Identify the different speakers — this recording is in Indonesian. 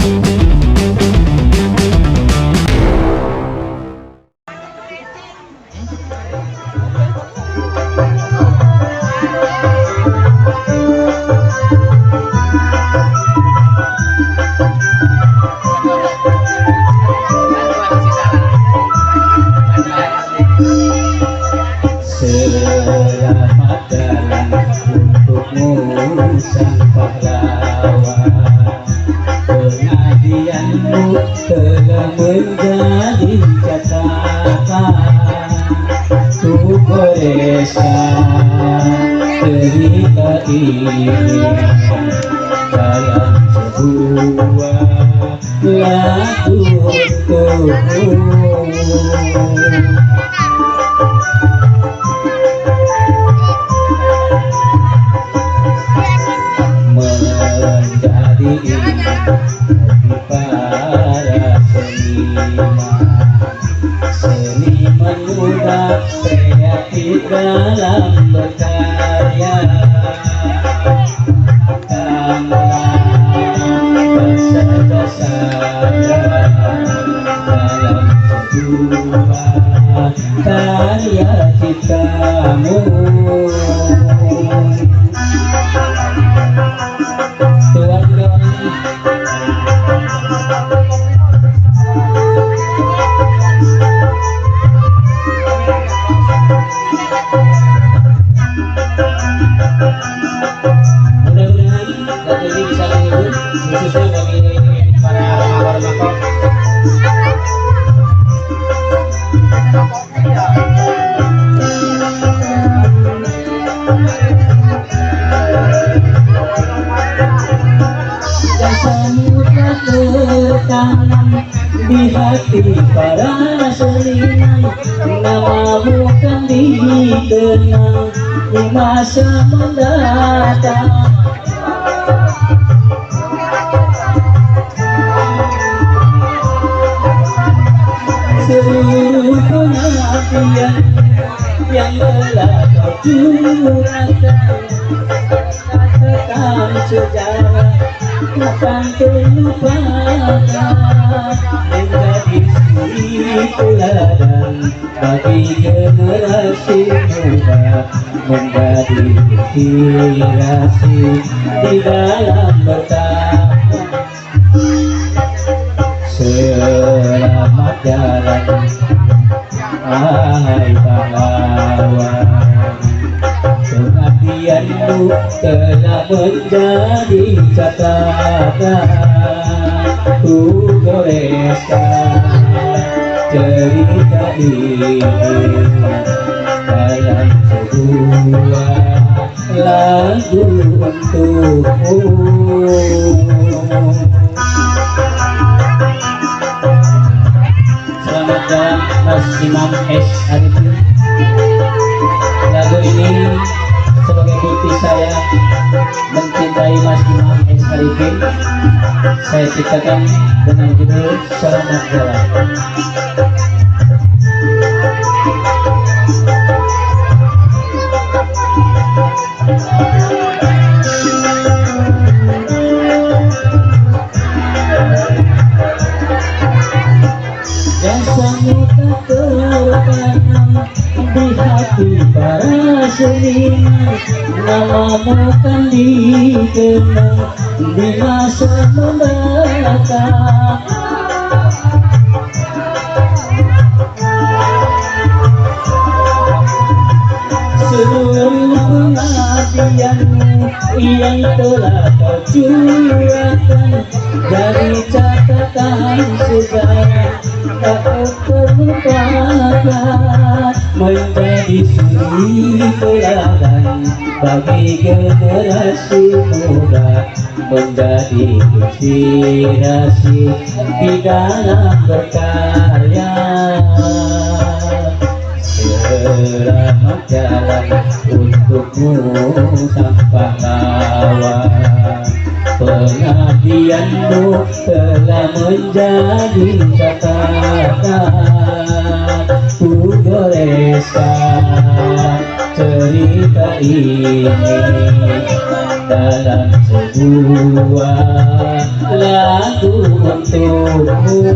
Speaker 1: Selamat jalan untukmu sang pahlawan, pengabdianmu telah menjadi catatan. Ku goreskan cerita ini dalam sebuah lagu untukmu. Menjadi bagi para seniman muda kreatif dalam berkarya, bersedasar dalam sebuah karya ciptamu. Mudah-mudahan lagu ini bisa menghibur khususnya bagi para remaja-remaja. Jasamu telah tertanam di hati para seniman, namamu kan dikenang di masa mendatang. Seluruh pengabdian yang telah kau curahkan, katakan sejarah bukan terlupakan, menjadi suri teladan bagi generasi muda, menjadi inspirasi di dalam bertahan. Selamat jalan hai pahlawan, pengabdianmu telah menjadi catatan. Ku goreskan cerita ini dalam sebuah lagu untukmu. Selamat jalan Mas Imam S. Arifin. Lagu ini sebagai bukti saya mencintai Mas Imam S. Arifin. Saya ciptakan dengan judul Selamat Jalan. Jasamu tak tertanam di hati para seniman, namamu kan dikenang di masa mendatang. Seluruh pengabdianmu yang telah kau curahkan dari catatan sejarah tak terlupakan, menjadi suri teladan bagi generasi muda, menjadi inspirasi di dalam berkarya. Selamat jalan untukmu sang pahlawan, pengabdianmu telah menjadi catatan. Ku goreskan cerita ini dalam sebuah lagu untukmu.